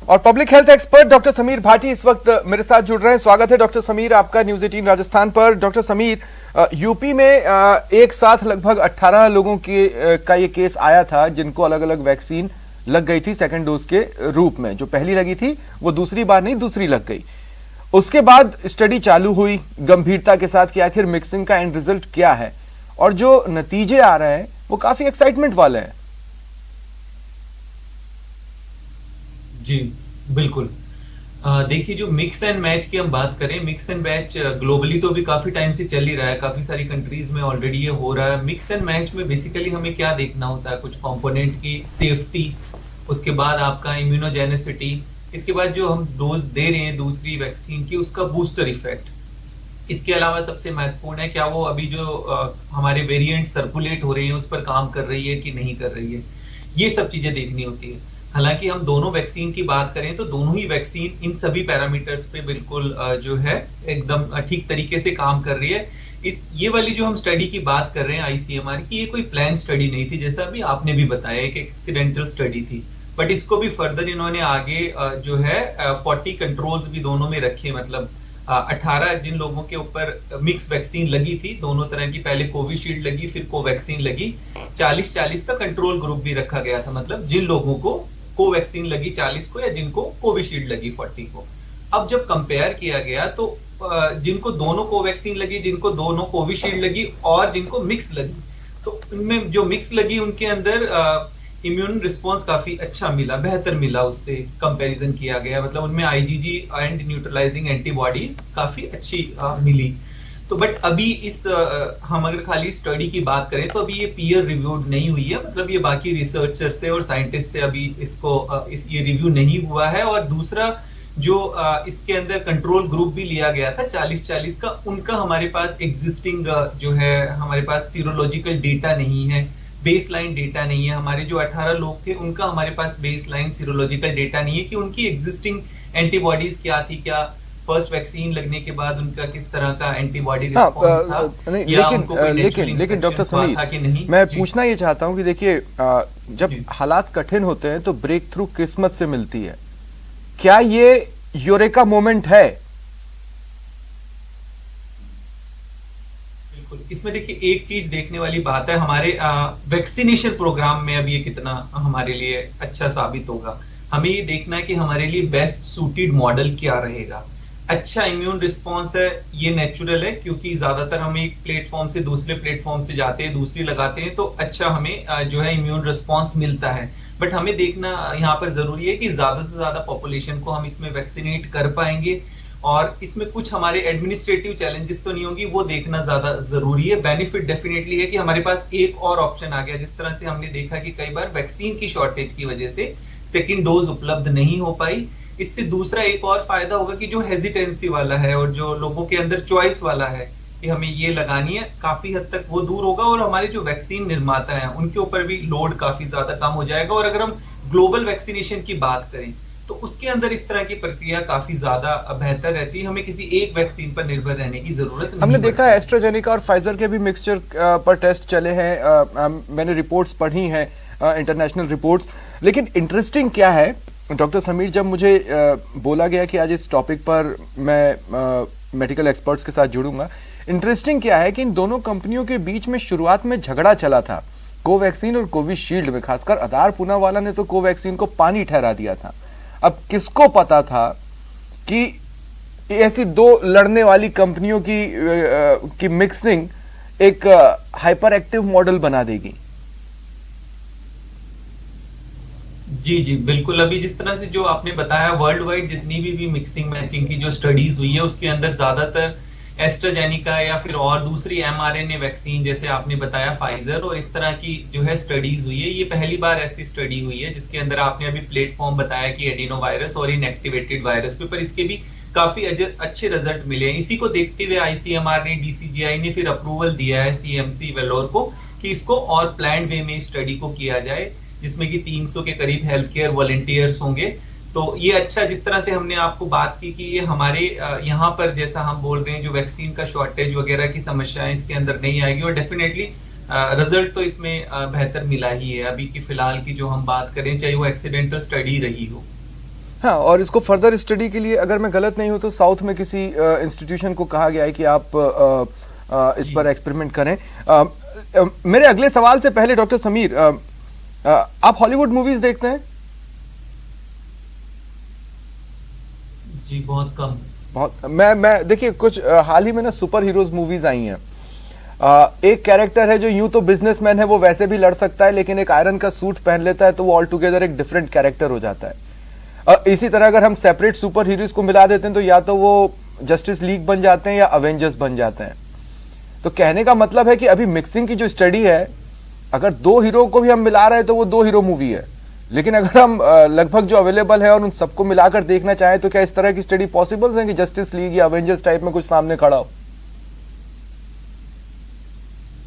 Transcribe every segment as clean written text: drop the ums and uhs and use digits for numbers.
और public health expert doctor Sameer Bhati इस वक्त मेरे साथ जुड़ रहे हैं। स्वागत है डॉक्टर समीर आपका न्यूज 18 राजस्थान पर। डॉक्टर समीर, यूपी में एक साथ लगभग 18 लोगों का ये केस आया था जिनको अलग अलग वैक्सीन लग गई थी सेकेंड डोज के रूप में। जो पहली लगी थी वो दूसरी बार नहीं, दूसरी लग गई। उसके बाद स्टडी चालू हुई गंभीरता के साथ कि आखिर मिक्सिंग का एंड रिजल्ट क्या है, और जो नतीजे आ रहे हैं वो काफी एक्साइटमेंट वाले हैं। जी बिल्कुल। देखिए, जो मिक्स एंड मैच की हम बात करें, मिक्स एंड मैच ग्लोबली तो अभी काफी टाइम से चल ही रहा है, काफी सारी कंट्रीज में ऑलरेडी ये हो रहा है। मिक्स एंड मैच में बेसिकली हमें क्या देखना होता है, कुछ कंपोनेंट की सेफ्टी, उसके बाद आपका इम्यूनोजेनिसिटी, इसके बाद जो हम डोज दे रहे हैं दूसरी वैक्सीन की उसका बूस्टर इफेक्ट। इसके अलावा सबसे महत्वपूर्ण है क्या वो अभी जो हमारे वेरिएंट सर्कुलेट हो रहे हैं उस पर काम कर रही है कि नहीं कर रही है। ये सब चीजें देखनी होती है। हालांकि हम दोनों वैक्सीन की बात करें तो दोनों ही वैक्सीन इन सभी पैरामीटर्स पे बिल्कुल जो है एकदम ठीक तरीके से काम कर रही है। ये वाली जो हम स्टडी की बात कर रहे हैं आईसीएमआर की, ये कोई प्लान स्टडी नहीं थी, जैसा अभी आपने भी बताया, एक एक्सीडेंटल स्टडी थी। बट इसको भी फर्दर इन्होंने आगे जो है 40 कंट्रोल्स भी दोनों में रखे, मतलब 18 जिन लोगों के ऊपर मिक्स वैक्सीन लगी थी दोनों तरह की, पहले कोविशील्ड लगी फिर कोवैक्सीन लगी, 40-40 का कंट्रोल ग्रुप भी रखा गया था। मतलब जिन लोगों को कोवैक्सीन लगी 40 को या जिनको कोविशील्ड लगी 40 को। अब जब कंपेयर किया गया तो जिनको दोनों कोवैक्सीन लगी, जिनको दोनों कोविशील्ड लगी और जिनको मिक्स लगी, तो उनमें जो मिक्स लगी उनके अंदर इम्यून रिस्पॉन्स काफी अच्छा मिला, बेहतर मिला, उससे कंपैरिजन किया गया। मतलब उनमें आईजीजी एंड न्यूट्रलाइजिंग एंटीबॉडीज काफी अच्छी मिली। तो बट अभी हम अगर खाली स्टडी की बात करें तो अभी ये पीयर रिव्यूड नहीं हुई है, मतलब ये बाकी रिसर्चर से और साइंटिस्ट से अभी ये रिव्यू नहीं हुआ है। और दूसरा जो इसके अंदर कंट्रोल ग्रुप भी लिया गया था 40-40 का, उनका हमारे पास एग्जिस्टिंग जो है हमारे पास सीरोलॉजिकल डेटा नहीं है, बेसलाइन डेटा नहीं है। हमारे जो 18 लोग थे उनका हमारे पास बेसलाइन सीरोलॉजिकल डेटा नहीं है कि उनकी एग्जिस्टिंग एंटीबॉडीज क्या थी, क्या फर्स्ट वैक्सीन लगने के बाद उनका किस तरह का एंटीबॉडी रिस्पॉन्स था। लेकिन डॉक्टर समीर, मैं पूछना ये चाहता हूं कि देखिए, जब हालात कठिन होते हैं तो ब्रेक थ्रू किस्मत से मिलती है। क्या ये यूरेका मोमेंट है? बिल्कुल। इसमें देखिए एक चीज देखने वाली बात है, हमारे वैक्सीनेशन प्रोग्राम में अब ये कितना हमारे लिए अच्छा साबित होगा। हमें ये देखना है कि हमारे लिए बेस्ट सूटेड मॉडल क्या रहेगा। अच्छा इम्यून रिस्पॉन्स है, ये नेचुरल है, क्योंकि ज्यादातर हम एक प्लेटफॉर्म से दूसरे प्लेटफॉर्म से जाते हैं, दूसरी लगाते हैं तो अच्छा हमें जो है इम्यून रिस्पॉन्स मिलता है। बट हमें देखना यहाँ पर जरूरी है कि ज्यादा से ज्यादा पॉपुलेशन को हम इसमें वैक्सीनेट कर पाएंगे, और इसमें कुछ हमारे एडमिनिस्ट्रेटिव चैलेंजेस तो नहीं होंगी, वो देखना ज्यादा जरूरी है। बेनिफिट डेफिनेटली है कि हमारे पास एक और ऑप्शन आ गया। जिस तरह से हमने देखा कि कई बार वैक्सीन की शॉर्टेज की वजह से सेकेंड डोज उपलब्ध नहीं हो पाई, इससे दूसरा एक और फायदा होगा कि जो हेजिटेंसी वाला है और जो लोगों के अंदर चॉइस वाला है कि हमें ये लगानी है, काफी हद तक वो दूर होगा, और हमारे जो वैक्सीन निर्माता हैं उनके ऊपर भी लोड काफी ज्यादा कम हो जाएगा। और अगर हम ग्लोबल वैक्सीनेशन की बात करें तो उसके अंदर इस तरह की प्रक्रिया काफी ज्यादा बेहतर रहती है, हमें किसी एक वैक्सीन पर निर्भर रहने की जरूरत नहीं। हमने देखा है एस्ट्राजेनेका और फाइजर के भी मिक्सचर पर टेस्ट चले हैं, मैंने रिपोर्ट्स पढ़ी हैं, इंटरनेशनल रिपोर्ट्स। लेकिन इंटरेस्टिंग क्या है डॉक्टर समीर, जब मुझे बोला गया कि आज इस टॉपिक पर मैं मेडिकल एक्सपर्ट्स के साथ जुड़ूंगा, इंटरेस्टिंग क्या है कि इन दोनों कंपनियों के बीच में शुरुआत में झगड़ा चला था कोवैक्सीन और कोविशील्ड में। खासकर आधार पूनावाला ने तो कोवैक्सीन को पानी ठहरा दिया था। अब किसको पता था कि ऐसी दो लड़ने वाली कंपनियों की मिक्सिंग एक हाइपर एक्टिव मॉडल बना देगी। जी जी बिल्कुल। अभी जिस तरह से जो आपने बताया, वर्ल्ड वाइड जितनी भी मिक्सिंग मैचिंग की जो स्टडीज हुई है उसके अंदर ज्यादातर एस्ट्राजेनिका या फिर और दूसरी एमआरएनए वैक्सीन जैसे आपने बताया फाइजर और इस तरह की जो है स्टडीज हुई है। ये पहली बार ऐसी स्टडी हुई है जिसके अंदर आपने अभी प्लेटफॉर्म बताया कि एडिनो वायरस और इनएक्टिवेटेड वायरस पे, पर इसके भी काफी अच्छे रिजल्ट मिले हैं। इसी को देखते हुए आईसीएमआर ने, डीसीजीआई ने फिर अप्रूवल दिया है सीएमसी वेलोर को कि इसको और प्लान वे में स्टडी को किया जाए, जिसमें कि 300 के करीब हेल्थ केयर वॉलंटियर्स होंगे। तो ये अच्छा, जिस तरह से हमने आपको बात की कि ये हमारे यहाँ पर जैसा हम बोल रहे हैं जो वैक्सीन का शॉर्टेज वगैरह की समस्याएं इसके अंदर नहीं आएगी, और डेफिनेटली रिजल्ट तो इसमें बेहतर मिला ही है। अभी की फिलहाल की जो हम बात करें, चाहे वो एक्सीडेंटल स्टडी रही हो। हाँ, और इसको फर्दर स्टडी के लिए अगर मैं गलत नहीं हूं तो साउथ में किसी इंस्टीट्यूशन को कहा गया है कि आप इस जी पर एक्सपेरिमेंट करें। मेरे अगले सवाल से पहले डॉक्टर समीर, आप हॉलीवुड मूवीज देखते हैं? जी बहुत कम। बहुत। मैं देखिए कुछ हाल ही में ना सुपर हीरोज मूवीज आई हैं। एक कैरेक्टर है जो यूं तो बिजनेसमैन है, वो वैसे भी लड़ सकता है, लेकिन एक आयरन का सूट पहन लेता है तो वो ऑल टुगेदर एक डिफरेंट कैरेक्टर हो जाता है। इसी तरह अगर हम सेपरेट सुपर हीरोज को मिला देते हैं तो या तो वो जस्टिस लीग बन जाते हैं या अवेंजर्स बन जाते हैं। तो कहने का मतलब है कि अभी मिक्सिंग की जो स्टडी है, अगर दो हीरो को भी हम मिला रहे हैं तो वो दो हीरो मूवी है, लेकिन अगर हम लगभग जो अवेलेबल है और उन सबको मिलाकर देखना चाहें तो क्या इस तरह की स्टडी पॉसिबल है कि जस्टिस लीग या अवेंजर्स टाइप में कुछ सामने खड़ा हो?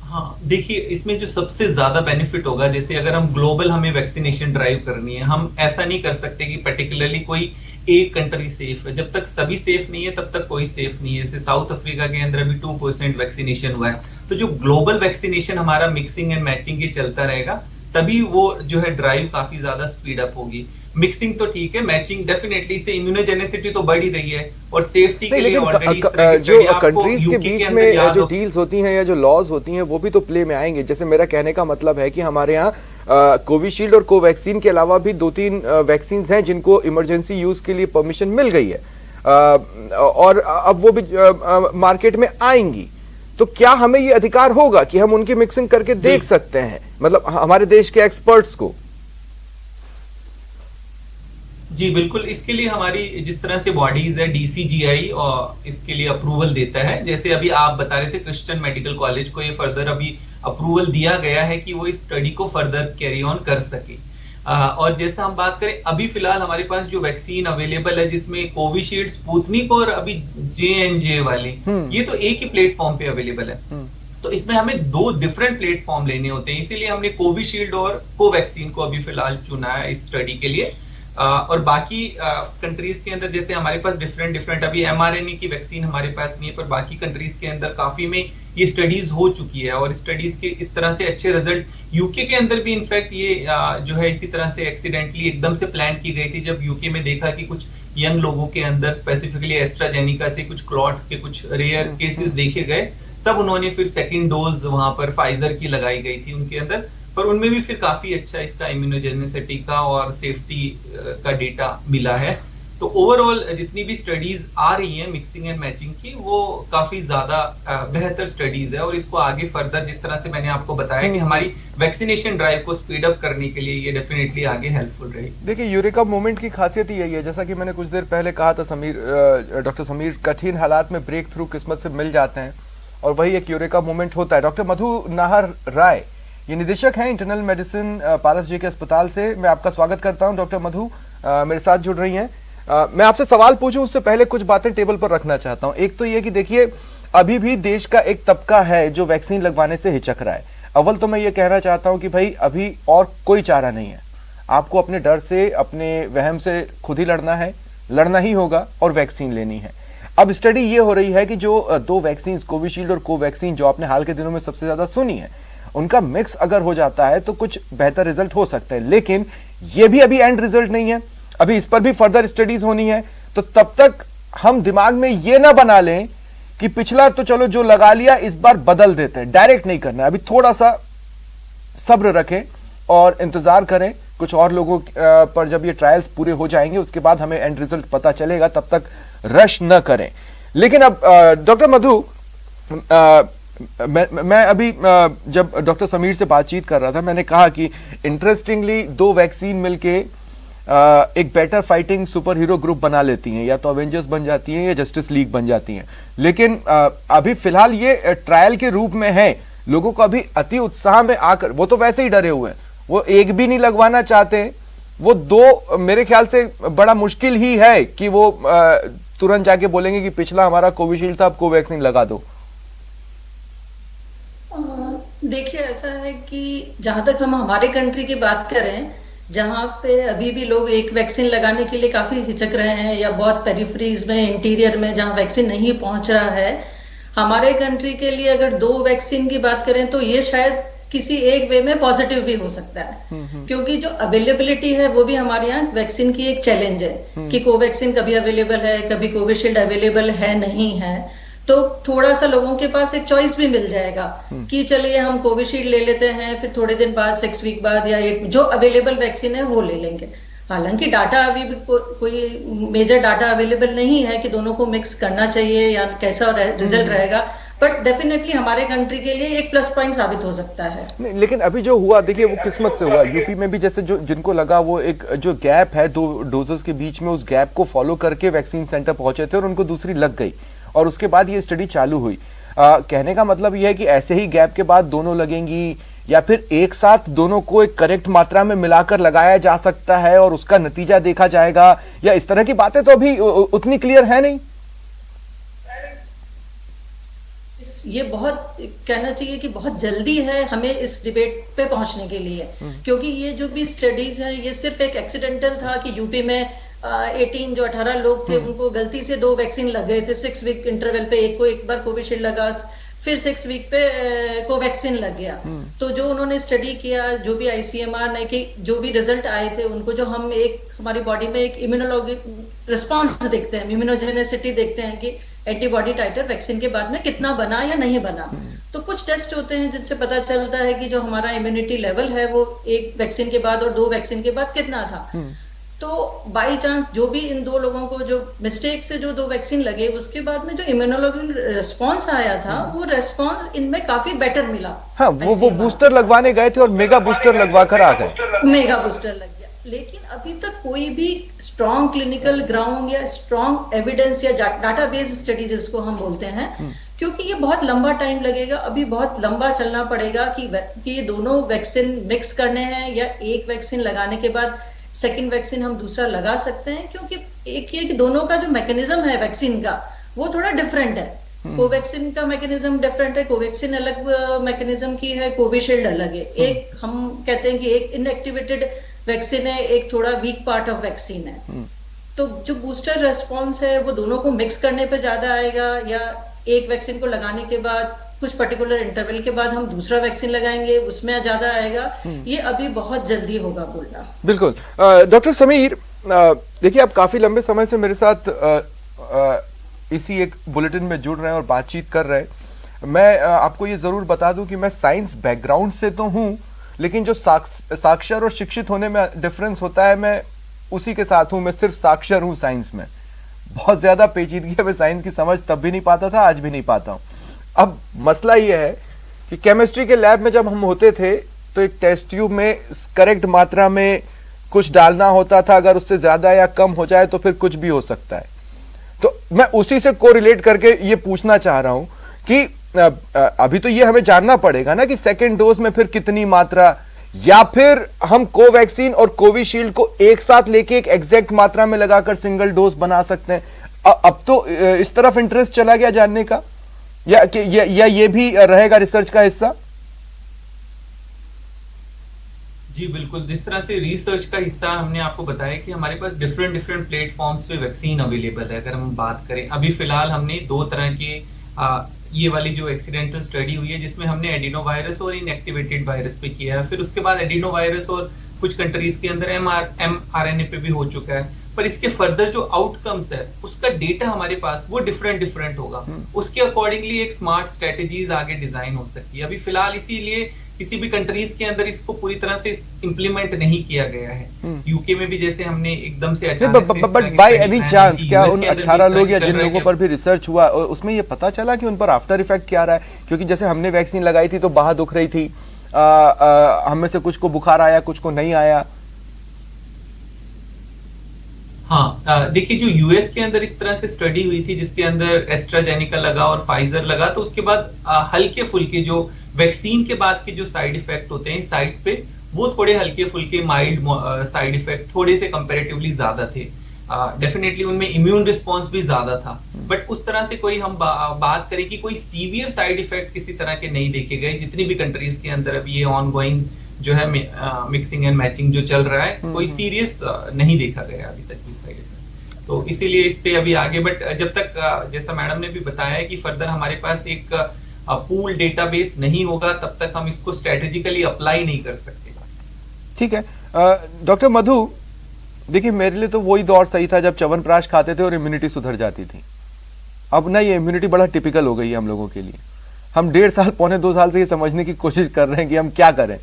हाँ देखिए, इसमें जो सबसे ज्यादा बेनिफिट होगा, जैसे अगर हम ग्लोबल हमें वैक्सीनेशन ड्राइव करनी है, हम ऐसा नहीं कर सकते कि पर्टिकुलरली कोई एक कंट्री सेफ है। जब तक सभी सेफ नहीं है तब तक कोई सेफ नहीं है। जैसे साउथ अफ्रीका के अंदर अभी 2% वैक्सीनेशन हुआ है। तो जो ग्लोबल वैक्सीनेशन हमारा मिक्सिंग एंड मैचिंग के चलता रहेगा, तभी वो जो है ड्राइव काफी ज्यादा स्पीड अप होगी। मिक्सिंग तो ठीक है, मैचिंग डेफिनेटली से इम्यूनोजेनेसिटी तो बढ़ ही रही है, और सेफ्टी के लिए ऑलरेडी जो कंट्रीज के बीच में जो डील्स होती हैं या जो लॉज होती हैं वो भी तो प्ले में आएंगे। जैसे मेरा कहने का मतलब है कि हमारे यहाँ कोविशील्ड और कोवैक्सीन के अलावा भी 2-3 वैक्सीन हैं जिनको इमरजेंसी यूज के लिए परमिशन मिल गई है, और अब वो भी मार्केट में आएंगी। तो क्या हमें ये अधिकार होगा कि हम उनकी मिक्सिंग करके देख सकते हैं, मतलब हमारे देश के एक्सपर्ट्स को? जी बिल्कुल, इसके लिए हमारी जिस तरह से बॉडीज है, डीसीजीआई और इसके लिए अप्रूवल देता है। जैसे अभी आप बता रहे थे क्रिश्चियन मेडिकल कॉलेज को ये फर्दर अभी अप्रूवल दिया गया है कि वो इस स्टडी को फर्दर कैरी ऑन कर सके। और जैसा हम बात करें, अभी फिलहाल हमारे पास जो वैक्सीन अवेलेबल है जिसमें कोविशील्ड, स्पुतनिक और अभी J&J वाली, ये तो एक ही प्लेटफॉर्म पे अवेलेबल है। तो इसमें हमें 2 डिफरेंट प्लेटफॉर्म लेने होते हैं, इसीलिए हमने कोविशील्ड और कोवैक्सीन को अभी फिलहाल चुना है इस स्टडी के लिए। और बाकी कंट्रीज के अंदर जैसे हमारे पास डिफरेंट अभी mRNA की वैक्सीन हमारे पास नहीं है, पर बाकी कंट्रीज के अंदर काफी में ये स्टडीज हो चुकी है, और स्टडीज के इस तरह से अच्छे रिजल्ट, यूके के अंदर भी इनफैक्ट ये जो है इसी तरह से एक्सीडेंटली एकदम से प्लान की गई थी। जब यूके में देखा कि कुछ यंग लोगों के अंदर स्पेसिफिकली एस्ट्राजेनिका से कुछ क्लॉट्स के कुछ रेयर केसेस देखे गए, तब उन्होंने फिर सेकेंड डोज वहां पर फाइजर की लगाई गई थी उनके अंदर, पर उनमें भी फिर काफी अच्छा इसका इम्यूनोजेनिसिटी का और सेफ्टी का डेटा मिला है। तो ओवरऑल जितनी भी स्टडीज आ रही हैं मिक्सिंग एंड मैचिंग की, वो काफी ज्यादा बेहतर स्टडीज है, और इसको आगे फर्दर जिस तरह से मैंने आपको बताया कि हमारी वैक्सीनेशन ड्राइव को स्पीड अप करने के लिए ये डेफिनेटली आगे हेल्पफुल रहेगी। देखिए, यूरेका मूवमेंट की खासियत यही है, जैसा कि मैंने कुछ देर पहले कहा था डॉक्टर समीर, कठिन हालात में ब्रेक थ्रू किस्मत से मिल जाते हैं, और वही एक यूरेका मूवमेंट होता है। डॉक्टर मधु नाहर राय, ये निदेशक हैं इंटरनल मेडिसिन पारस जी के अस्पताल से। मैं आपका स्वागत करता हूं। डॉक्टर मधु मेरे साथ जुड़ रही हैं। मैं आपसे सवाल पूछूं उससे पहले कुछ बातें टेबल पर रखना चाहता हूं। एक तो ये कि देखिए, अभी भी देश का एक तबका है जो वैक्सीन लगवाने से हिचक रहा है। अव्वल तो मैं ये कहना चाहता हूं कि भाई अभी और कोई चारा नहीं है, आपको अपने डर से, अपने वहम से खुद ही लड़ना है, लड़ना ही होगा और वैक्सीन लेनी है। अब स्टडी ये हो रही है कि जो 2 वैक्सीन कोविशील्ड और कोवैक्सीन जो आपने हाल के दिनों में सबसे ज्यादा सुनी है, उनका मिक्स अगर हो जाता है तो कुछ बेहतर रिजल्ट हो सकता है, लेकिन ये भी अभी एंड रिजल्ट नहीं है, अभी इस पर भी फर्दर स्टडीज होनी है। तो तब तक हम दिमाग में ये ना बना लें कि पिछला तो चलो जो लगा लिया इस बार बदल देते हैं, डायरेक्ट नहीं करना है। अभी थोड़ा सा सब्र रखें और इंतजार करें कुछ और लोगों पर। जब ये ट्रायल्स पूरे हो जाएंगे उसके बाद हमें एंड रिजल्ट पता चलेगा, तब तक रश न करें। लेकिन अब डॉक्टर मधु, मैं अभी जब डॉक्टर समीर से बातचीत कर रहा था, मैंने कहा कि इंटरेस्टिंगली 2 वैक्सीन मिलके एक better fighting super hero group बना लेती हैं, या तो अवेंजर्स बन जाती हैं या जस्टिस लीग बन जाती हैं। लेकिन अभी फिलहाल ये ट्रायल के रूप में है, लोगों को अभी अति उत्साह में आकर, वो तो वैसे ही डरे हुए हैं, वो एक भी नहीं लगवाना चाहते। वो 2 मेरे ख्याल से बड़ा मुश्किल ही है कि वो तुरंत जाके बोलेंगे कि पिछला हमारा कोविशील्ड था, अब कोवैक्सीन लगा दो। देखिए, ऐसा है कि जहां तक हम हमारे कंट्री की बात करें, जहां पे अभी भी लोग एक वैक्सीन लगाने के लिए काफी हिचक रहे हैं, या बहुत पेरिफेरीज में, इंटीरियर में जहां वैक्सीन नहीं पहुंच रहा है, हमारे कंट्री के लिए अगर 2 वैक्सीन की बात करें तो ये शायद किसी एक वे में पॉजिटिव भी हो सकता है, क्योंकि जो अवेलेबिलिटी है वो भी हमारे यहाँ वैक्सीन की एक चैलेंज है कि कोवैक्सीन कभी अवेलेबल है, कभी कोविशील्ड अवेलेबल है नहीं है। तो थोड़ा सा लोगों के पास एक चॉइस भी मिल जाएगा कि चलिए हम कोविशील्ड ले लेते हैं, फिर थोड़े दिन बाद 6 वीक बाद या जो अवेलेबल वैक्सीन है वो ले लेंगे। हालांकि डाटा अभी भी कोई मेजर डाटा अवेलेबल नहीं है कि दोनों को मिक्स करना चाहिए या कैसा रिजल्ट रहेगा, बट डेफिनेटली हमारे कंट्री के लिए एक प्लस पॉइंट साबित हो सकता है। नहीं, लेकिन अभी जो हुआ देखिए वो किस्मत से हुआ। यूपी में भी जैसे जो जिनको लगा वो एक जो गैप है 2 डोजेस के बीच में, उस गैप को फॉलो करके वैक्सीन सेंटर पहुंचे थे और उनको दूसरी लग गई और उसके बाद ये स्टडी चालू हुई। कहने का मतलब ये है कि ऐसे ही गैप के बाद दोनों लगेंगी या फिर एक साथ दोनों को एक करेक्ट मात्रा में मिलाकर लगाया जा सकता है और उसका नतीजा देखा जाएगा, या इस तरह की बातें तो अभी उतनी क्लियर है नहीं। ये बहुत कहना चाहिए कि बहुत जल्दी है हमें इस डिबेट पे पहुंचने के लिए, क्योंकि ये जो भी स्टडीज हैं ये सिर्फ एक एक्सीडेंटल था कि यूपी में 18 लोग थे उनको गलती से 2 वैक्सीन लग गए थे 6 वीक इंटरवल पे, एक बार कोविशील्ड लगा, फिर 6 वीक पे कोवैक्सीन लग गया। तो जो उन्होंने स्टडी किया, जो भी ICMR ने कि जो भी रिजल्ट आए थे उनको, जो हम एक हमारी बॉडी में एक इम्यूनोलॉजी रिस्पॉन्स देखते हैं, इम्यूनोजेनेसिटी देखते हैं कि एंटीबॉडी टाइटर वैक्सीन के बाद में कितना बना या नहीं बना। तो कुछ टेस्ट होते हैं जिनसे पता चलता है कि जो हमारा इम्यूनिटी लेवल है वो 1 वैक्सीन के बाद और 2 वैक्सीन के बाद कितना था। तो बाई चांस जो भी इन 2 लोगों को जो मिस्टेक से जो 2 वैक्सीन लगे, उसके बाद में जो इम्यूनोलॉजी रिस्पॉन्स आया था वो रिस्पॉन्स इनमें काफी बेटर मिला। हाँ, वो बूस्टर लगवाने गए थे और मेगा बूस्टर लगवा कर आ गए। मेगा बूस्टर लग गया, लेकिन अभी तक कोई भी स्ट्रॉन्ग क्लिनिकल ग्राउंड या स्ट्रॉन्ग एविडेंस या डाटाबेस स्टडी जिसको हम बोलते हैं, क्योंकि ये बहुत लंबा टाइम लगेगा, अभी बहुत लंबा चलना पड़ेगा कि ये दोनों वैक्सीन मिक्स करने हैं या एक वैक्सीन लगाने के बाद सेकंड वैक्सीन हम दूसरा लगा सकते हैं, क्योंकि एक ये कि दोनों का जो मैकेनिज्म है वैक्सीन का वो थोड़ा डिफरेंट है। कोवैक्सीन का मैकेनिज्म डिफरेंट है, कोवैक्सीन अलग मैकेनिज्म की है, कोविशील्ड अलग है। एक हम कहते हैं कि एक इनएक्टिवेटेड वैक्सीन है, एक थोड़ा वीक पार्ट ऑफ वैक्सीन है। तो जो बूस्टर रेस्पॉन्स है वो दोनों को मिक्स करने पर ज्यादा आएगा या एक वैक्सीन को लगाने के बाद कुछ पर्टिकुलर इंटरवल के बाद हम दूसरा वैक्सीन लगाएंगे उसमें ज्यादा आएगा, ये अभी बहुत जल्दी होगा बोलना। बिल्कुल। डॉक्टर समीर, देखिए आप काफी लंबे समय से मेरे साथ इसी एक बुलेटिन में जुड़ रहे हैं और बातचीत कर रहे हैं। मैं आपको ये जरूर बता दूं कि मैं साइंस बैकग्राउंड से तो हूं, लेकिन जो साक्षर और शिक्षित होने में डिफरेंस होता है, मैं उसी के साथ हूं। मैं सिर्फ साक्षर हूं साइंस में, बहुत ज्यादा पेचीदगी है, मैं साइंस की समझ तब भी नहीं पाता था, आज भी नहीं पाता हूं। अब मसला ये है कि केमिस्ट्री के लैब में जब हम होते थे तो एक टेस्ट ट्यूब में करेक्ट मात्रा में कुछ डालना होता था, अगर उससे ज्यादा या कम हो जाए तो फिर कुछ भी हो सकता है। तो मैं उसी से कोरिलेट करके ये पूछना चाह रहा हूं कि अभी तो ये हमें जानना पड़ेगा ना कि सेकेंड डोज में फिर कितनी मात्रा, या फिर हम कोवैक्सीन और कोविशील्ड को एक साथ लेके एक एग्जैक्ट मात्रा में लगाकर सिंगल डोज बना सकते हैं। अब तो इस तरफ इंटरेस्ट चला गया जानने का, या ये भी रहेगा रिसर्च का हिस्सा? जी बिल्कुल, जिस तरह से रिसर्च का हिस्सा हमने आपको बताया कि हमारे पास डिफरेंट प्लेटफॉर्म्स पे वैक्सीन अवेलेबल है। अगर हम बात करें, अभी फिलहाल हमने 2 तरह के ये वाली जो एक्सीडेंटल स्टडी हुई है जिसमें हमने एडिनो वायरस और इनएक्टिवेटेड वायरस पे किया है, फिर उसके बाद एडिनो वायरस और कुछ कंट्रीज के अंदर mRNA पे भी हो चुका है। पर इसके फर्दर जो आउटकम्स है उसका डेटा हमारे पास वो डिफरेंट होगा, उसके अकॉर्डिंगली एक स्मार्ट स्ट्रेटेजीज आगे डिजाइन हो सकती है। अभी फिलहाल इसीलिए किसी भी कंट्रीज के अंदर इसको पूरी तरह से इम्प्लीमेंट नहीं किया गया है। यूके में भी जैसे हमने एकदम से बट बाय एनी चांस क्या उन 18 लोग या जिन लोगों पर भी रिसर्च हुआ उसमें ये पता चला कि उन पर आफ्टर इफेक्ट क्या रहा है? क्योंकि जैसे हमने वैक्सीन लगाई थी तो बाह दुख रही थी, हम में से कुछ को बुखार आया, कुछ को नहीं आया। हाँ, देखिए जो यूएस के अंदर इस तरह से स्टडी हुई थी जिसके अंदर एस्ट्राजेनिका लगा और फाइजर लगा, तो उसके बाद हल्के फुल्के जो वैक्सीन के बाद के जो साइड इफेक्ट होते हैं साइड पे, वो थोड़े हल्के फुल्के माइल्ड साइड इफेक्ट थोड़े से कंपैरेटिवली ज्यादा थे। डेफिनेटली उनमें इम्यून रिस्पॉन्स भी ज्यादा था, बट उस तरह से कोई हम बात करें कि कोई सीवियर साइड इफेक्ट किसी तरह के नहीं देखे गए। जितनी भी कंट्रीज के अंदर अभी ये ऑनगोइंग जो है मिक्सिंग एंड मैचिंग जो चल रहा है, कोई सीरियस नहीं देखा गया अभी तक भी साइड इफेक्ट। तो इसीलिए इस पे अभी आगे, बट जब तक जैसा मैडम ने भी बताया कि फर्दर हमारे पास एक पूल डेटाबेस नहीं होगा तब तक हम इसको स्ट्रेटेजिकली अप्लाई नहीं कर सकते। ठीक है डॉक्टर मधु, देखिए मेरे लिए तो वही दौर सही था जब च्यवनप्राश खाते थे और इम्यूनिटी सुधर जाती थी। अब ना ये इम्यूनिटी बड़ा टिपिकल हो गई है हम लोगों के लिए। हम 1.5 साल पौने 2 साल से ये समझने की कोशिश कर रहे हैं कि हम क्या करें।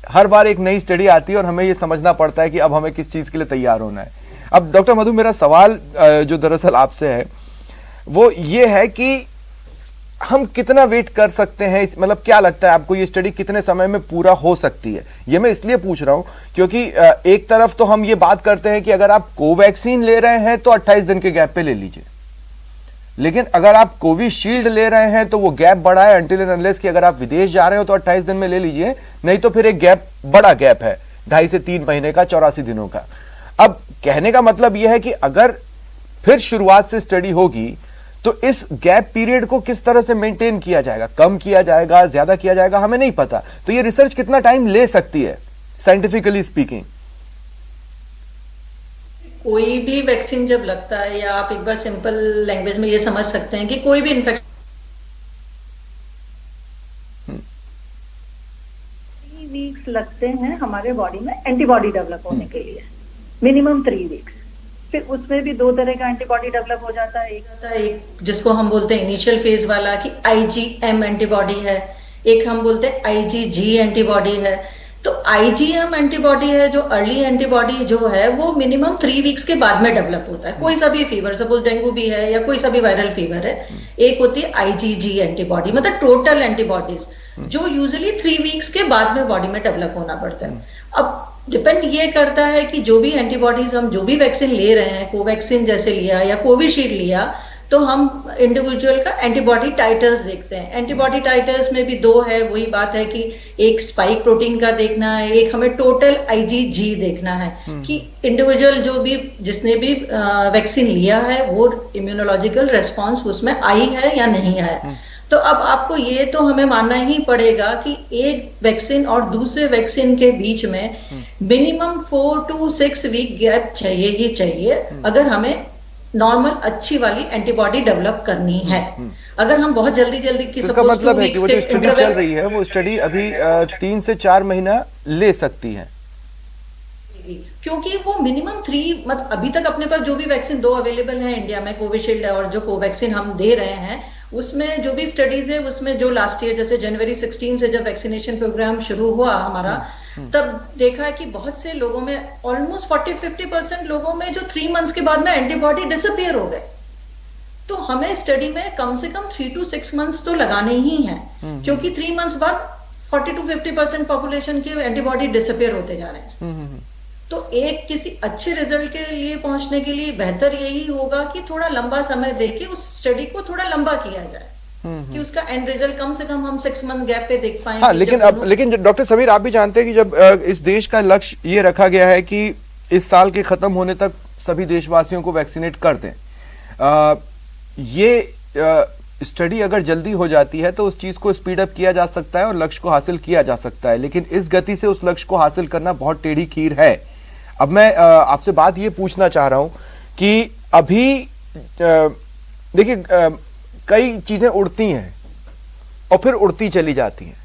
हर बार एक नई स्टडी आती है और हमें ये समझना पड़ता है कि अब हमें किस चीज के लिए तैयार होना है। अब डॉक्टर मधु, मेरा सवाल जो दरअसल आपसे है वो ये है कि हम कितना वेट कर सकते हैं, मतलब क्या लगता है आपको ये स्टडी कितने समय में पूरा हो सकती है? ये मैं इसलिए पूछ रहा हूं क्योंकि एक तरफ तो हम ये बात करते हैं कि अगर आप कोवैक्सीन ले रहे हैं तो 28 दिन के गैप पे ले लीजिए, लेकिन अगर आप कोविशील्ड ले रहे हैं तो वो गैप बड़ा है अनटिल एंड अनलेस कि अगर आप विदेश जा रहे हो तो 28 दिन में ले लीजिए, नहीं तो फिर एक गैप, बड़ा गैप है 2.5 से 3 महीने का, 84 दिनों का। अब कहने का मतलब यह है कि अगर फिर शुरुआत से स्टडी होगी तो इस गैप पीरियड को किस तरह से मेंटेन किया जाएगा, कम किया जाएगा, ज्यादा किया जाएगा, हमें नहीं पता। तो ये रिसर्च कितना टाइम ले सकती है साइंटिफिकली स्पीकिंग? कोई भी वैक्सीन जब लगता है, या आप एक बार सिंपल लैंग्वेज में ये समझ सकते हैं कि कोई भी इन्फेक्शन 3 वीक्स लगते हैं हमारे बॉडी में एंटीबॉडी डेवलप होने के लिए, मिनिमम 3 वीक्स। फिर उसमें भी 2 तरह का एंटीबॉडी डेवलप हो जाता है। एक जिसको हम बोलते हैं इनिशियल फेज वाला कि IgM एंटीबॉडी है, एक हम बोलते हैं IgG एंटीबॉडी है। तो IgM एंटीबॉडी है जो अर्ली एंटीबॉडी जो है वो मिनिमम 3 वीक्स के बाद में डेवलप होता है। कोई सा भी फीवर, सपोज डेंगू भी है या कोई सा भी वायरल फीवर है, एक होती है IgG एंटीबॉडी, मतलब टोटल एंटीबॉडीज जो यूजुअली 3 वीक्स के बाद में बॉडी में डेवलप होना पड़ता है। अब डिपेंड ये करता है कि जो भी एंटीबॉडीज हम जो भी वैक्सीन ले रहे हैं, कोवैक्सीन जैसे लिया या कोविशील्ड लिया, तो हम इंडिविजुअल का एंटीबॉडी टाइटर्स देखते हैं। एंटीबॉडी टाइटर्स में भी 2 है, वही बात है कि एक स्पाइक प्रोटीन का देखना है, एक हमें टोटल IgG देखना है कि इंडिविजुअल जो भी जिसने भी वैक्सीन लिया है वो इम्यूनोलॉजिकल रेस्पॉन्स उसमें आई है या नहीं है। तो अब आपको ये तो हमें मानना ही पड़ेगा कि एक वैक्सीन और दूसरे वैक्सीन के बीच में मिनिमम 4 to 6 वीक गैप चाहिए ही चाहिए अगर हमें नॉर्मल अच्छी वाली एंटीबॉडी डेवलप करनी है। अगर हम बहुत जल्दी की इसका मतलब है कि वो जो स्टडी चल रही है वो स्टडी अभी 3 से 4 महीना ले सकती है, क्योंकि वो मिनिमम 3, मतलब अभी तक अपने पास जो भी वैक्सीन 2 अवेलेबल है इंडिया में, कोविशील्ड और जो कोवैक्सीन हम दे रहे हैं, उसमें जो भी स्टडीज है उसमें जो लास्ट ईयर जैसे जनवरी 16 से जब वैक्सीनेशन प्रोग्राम शुरू हुआ हमारा, तब देखा है कि बहुत से लोगों में ऑलमोस्ट 40-50% लोगों में जो 3 मंथ्स के बाद में एंटीबॉडी डिसअपियर हो गए। तो हमें स्टडी में कम से कम 3 to 6 मंथ्स तो लगाने ही हैं, क्योंकि 3 मंथ्स बाद 40 to 50% पॉपुलेशन के एंटीबॉडी डिसअपियर होते जा रहे हैं। तो एक किसी अच्छे रिजल्ट के लिए पहुंचने के लिए बेहतर यही होगा कि थोड़ा लंबा समय देके उस स्टडी को थोड़ा लंबा किया जाए कि उसका एंड रिजल्ट कम से कम हम 6 मंथ गैप पे देख पाएं। हाँ, लेकिन डॉक्टर समीर, आप भी जानते हैं कि जब इस देश का लक्ष्य ये रखा गया है कि इस साल के खत्म होने तक सभी देशवासियों को वैक्सीनेट कर दें, ये स्टडी अगर जल्दी हो जाती है तो उस चीज को स्पीड अप किया जा सकता है और लक्ष्य को हासिल किया जा सकता है, लेकिन इस गति से उस लक्ष्य को हासिल करना बहुत टेढ़ी खीर है। अब मैं आपसे बात ये पूछना चाह रहा हूं कि अभी देखिए कई चीजें उड़ती हैं और फिर उड़ती चली जाती हैं।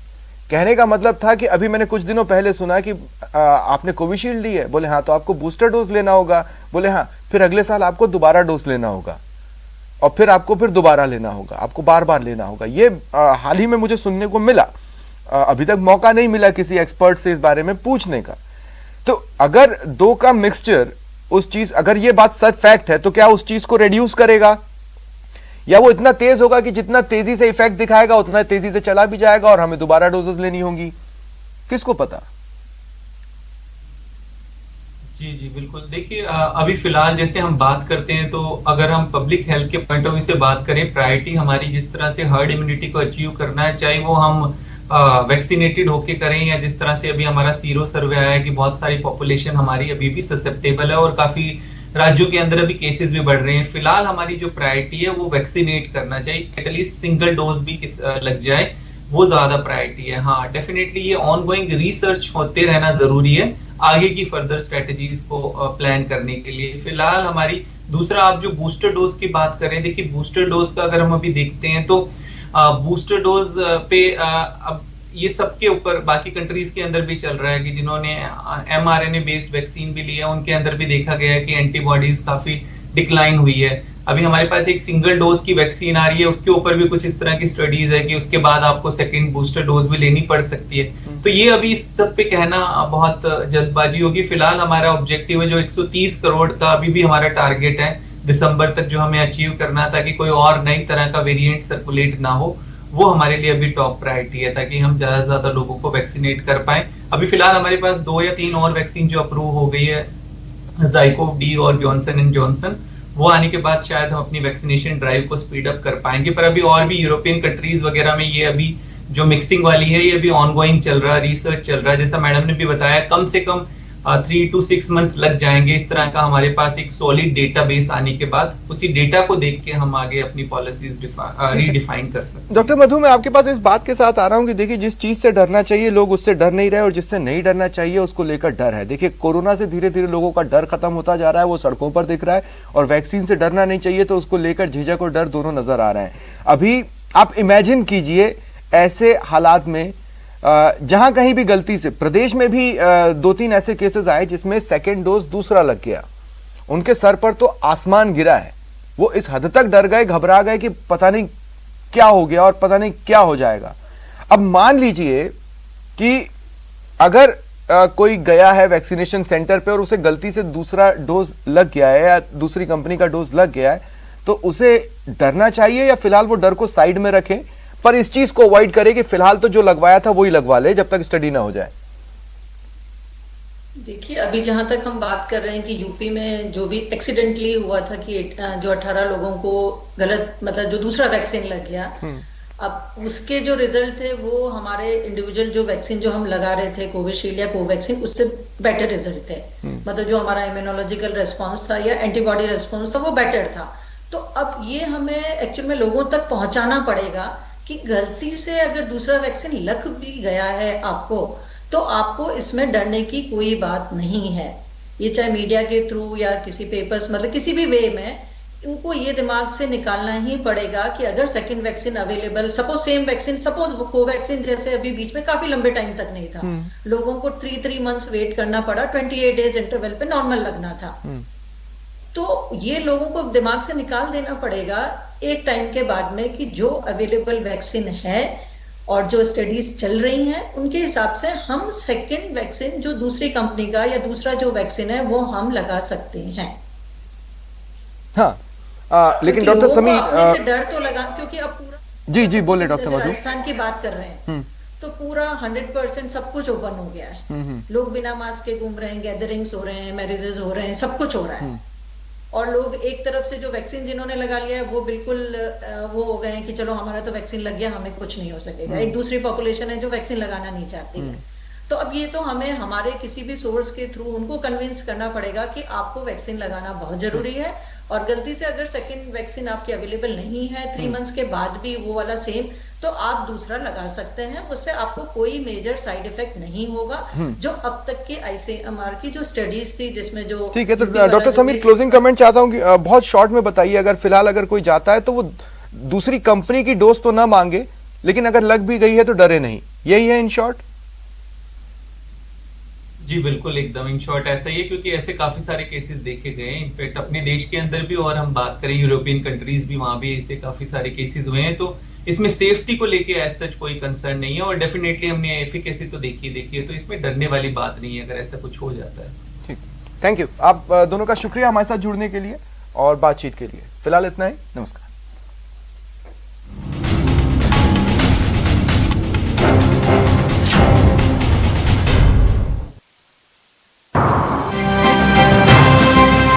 कहने का मतलब था कि अभी मैंने कुछ दिनों पहले सुना कि आपने कोविशील्ड ली है, बोले हाँ, तो आपको बूस्टर डोज लेना होगा, बोले हाँ, फिर अगले साल आपको दोबारा डोज लेना होगा और फिर आपको फिर दोबारा लेना होगा, आपको बार बार लेना होगा। ये हाल ही में मुझे सुनने को मिला, अभी तक मौका नहीं मिला किसी एक्सपर्ट से इस बारे में पूछने का। तो अगर 2 का मिक्सचर उस चीज, अगर ये बात सच फैक्ट है, तो क्या उस चीज को रिड्यूस करेगा या वो इतना तेज होगा कि जितना तेजी से इफेक्ट दिखाएगा उतना तेजी से चला भी जाएगा और हमें दोबारा डोजेस लेनी होंगी? किसको पता। जी बिल्कुल। देखिए अभी फिलहाल जैसे हम बात करते हैं तो अगर हम पब्लिक हेल्थ के पॉइंट ऑफ व्यू से बात करें, प्रायोरिटी हमारी जिस तरह से हर्ड इम्यूनिटी को अचीव करना है, चाहे वो हम वैक्सीनेटेड होके करें या जिस तरह से अभी हमारा सीरो सर्वे आया है कि बहुत सारी पॉपुलेशन हमारी अभी भी ससेप्टेबल है और काफी राज्यों के अंदर अभी केसेस भी बढ़ रहे हैं। फिलहाल हमारी जो प्रायोरिटी है वो वैक्सीनेट करना चाहिए, एटलीस्ट सिंगल डोज भी लग जाए, वो ज्यादा प्रायोरिटी है। हाँ, डेफिनेटली ये ऑनगोइंग रिसर्च होते रहना जरूरी है आगे की फर्दर स्ट्रेटेजीज को प्लान करने के लिए। फिलहाल हमारी दूसरा, आप जो बूस्टर डोज की बात करें, देखिए बूस्टर डोज का अगर हम अभी देखते हैं तो बूस्टर डोज पे अब ये सबके ऊपर बाकी कंट्रीज के अंदर भी चल रहा है कि जिन्होंने mRNA बेस्ड वैक्सीन भी लिया उनके अंदर भी देखा गया है कि एंटीबॉडीज काफी डिक्लाइन हुई है। अभी हमारे पास एक सिंगल डोज की वैक्सीन आ रही है, उसके ऊपर भी कुछ इस तरह की स्टडीज है कि उसके बाद आपको सेकंड बूस्टर डोज भी लेनी पड़ सकती है। तो ये अभी इस सब पे कहना बहुत जल्दबाजी होगी। फिलहाल हमारा ऑब्जेक्टिव है जो 130 करोड़ का अभी भी हमारा टारगेट है दिसंबर तक जो हमें अचीव करना, ताकि कोई और नई तरह का वेरिएंट सर्कुलेट ना हो, वो हमारे लिए अभी टॉप प्रायोरिटी है, ताकि हम ज्यादा से ज्यादा लोगों को वैक्सीनेट कर पाए। अभी फिलहाल हमारे पास 2 या 3 और वैक्सीन जो अप्रूव हो गई है, ज़ाइकोव-डी और जॉनसन एंड जॉनसन, वो आने के बाद शायद हम अपनी वैक्सीनेशन ड्राइव को स्पीड अप कर पाएंगे। पर अभी और भी यूरोपियन कंट्रीज वगैरह में ये अभी जो मिक्सिंग वाली है ये अभी ऑनगोइंग चल रहा है, रिसर्च चल रहा है। जैसा मैडम ने भी बताया, कम से कम 3 to 6 मंथ लग जाएंगे इस तरह का हमारे पास एक सॉलिड डेटाबेस आने के बाद। उसी डेटा को देख के हम आगे अपनी पॉलिसीज रीडिफाइन कर सकते हैं। डॉक्टर मधु, मैं आपके पास इस बात के साथ आ रहा हूं कि देखिए, जिस चीज से डरना चाहिए लोग उससे डर नहीं रहे और जिससे नहीं डरना चाहिए उसको लेकर डर है। देखिए, कोरोना से धीरे धीरे लोगों का डर खत्म होता जा रहा है, वो सड़कों पर दिख रहा है, और वैक्सीन से डरना नहीं चाहिए तो उसको लेकर झिझक और डर दोनों नजर आ रहे हैं। अभी आप इमेजिन कीजिए ऐसे हालात में जहां कहीं भी गलती से, प्रदेश में भी 2-3 ऐसे केसेस आए जिसमें सेकेंड डोज दूसरा लग गया, उनके सर पर तो आसमान गिरा है। वो इस हद तक डर गए, घबरा गए कि पता नहीं क्या हो गया और पता नहीं क्या हो जाएगा। अब मान लीजिए कि अगर कोई गया है वैक्सीनेशन सेंटर पे और उसे गलती से दूसरा डोज लग गया है या दूसरी कंपनी का डोज लग गया है, तो उसे डरना चाहिए या फिलहाल वो डर को साइड में रखे, पर इस चीज को अवॉइड करे कि फिलहाल तो जो लगवाया था वही लगवा ले जब तक स्टडी ना हो जाए? देखिए, अभी जहां तक हम बात कर रहे हैं कि यूपी में जो भी एक्सीडेंटली हुआ था कि जो 18 लोगों को गलत, मतलब जो दूसरा वैक्सीन लग गया, अब उसके जो रिजल्ट थे वो हमारे इंडिविजुअल जो वैक्सीन जो हम लगा रहे थे, कोविशील्ड या कोवैक्सीन, उससे बेटर रिजल्ट थे। मतलब जो हमारा इम्यूनोलॉजिकल रेस्पॉन्स था या एंटीबॉडी रेस्पॉन्स था वो बेटर था। तो अब ये हमें एक्चुअल में लोगों तक पहुंचाना पड़ेगा कि गलती से अगर दूसरा वैक्सीन लग भी गया है आपको, तो आपको इसमें डरने की कोई बात नहीं है। ये चाहे मीडिया के थ्रू या किसी पेपर्स, मतलब किसी भी वे में उनको ये दिमाग से निकालना ही पड़ेगा कि अगर second vaccine available, suppose same vaccine, suppose Covaxin जैसे अभी बीच में काफी लंबे टाइम तक नहीं था, लोगों को 3 मंथ्स वेट करना पड़ा, 28 डेज इंटरवल पे नॉर्मल लगना था। तो ये लोगों को दिमाग से निकाल देना पड़ेगा एक टाइम के बाद में कि जो अवेलेबल वैक्सीन है और जो स्टडीज चल रही हैं उनके हिसाब से हम सेकंड वैक्सीन जो दूसरी कंपनी का या दूसरा जो वैक्सीन है वो हम लगा सकते हैं। हाँ, लेकिन डॉक्टर समीर डर तो लगा, क्योंकि अब पूरा जी बोले डॉक्टर मधु, राजस्थान की बात कर रहे हैं तो पूरा 100% सब कुछ ओपन हो गया है। लोग बिना मास्क के घूम रहे हैं, गैदरिंग्स हो रहे हैं, मैरिजेस हो रहे हैं, सब कुछ हो रहा है। और लोग एक तरफ से जो वैक्सीन जिन्होंने लगा लिया है वो बिल्कुल वो हो गए हैं कि चलो हमारा तो वैक्सीन लग गया, हमें कुछ नहीं हो सकेगा। एक दूसरी पॉपुलेशन है जो वैक्सीन लगाना नहीं चाहती है। तो अब ये तो हमें हमारे किसी भी सोर्स के थ्रू उनको कन्विंस करना पड़ेगा कि आपको वैक्सीन लगाना बहुत जरूरी है, और गलती से अगर सेकंड वैक्सीन आपकी अवेलेबल नहीं है 3 मंथ्स के बाद भी वो वाला सेम, तो आप दूसरा लगा सकते हैं। उससे आपको कोई मेजर साइड इफेक्ट नहीं होगा, जो अब तक के ICMR की जो स्टडीज थी जिसमें जो। ठीक है, तो डॉक्टर समीर क्लोजिंग कमेंट चाहता हूँ कि बहुत शॉर्ट में बताइए, अगर फिलहाल अगर कोई जाता है तो वो दूसरी कंपनी की डोज तो ना मांगे, लेकिन अगर लग भी गई है तो डरे नहीं, यही है इन शॉर्ट? जी बिल्कुल, एकदम इन शॉर्ट ऐसा ही है, क्योंकि ऐसे काफी सारे केसेस देखे गए हैं इनफैक्ट अपने देश के अंदर भी, और हम बात करें यूरोपियन कंट्रीज भी, वहां भी ऐसे काफी सारे केसेस हुए हैं। तो इसमें सेफ्टी को लेके एज सच कोई कंसर्न नहीं है, और डेफिनेटली हमने एफिकेसी तो देखी है, तो इसमें डरने वाली बात नहीं है अगर ऐसा कुछ हो जाता है। ठीक, थैंक यू आप दोनों का शुक्रिया हमारे साथ जुड़ने के लिए और बातचीत के लिए। फिलहाल इतना ही, नमस्कार।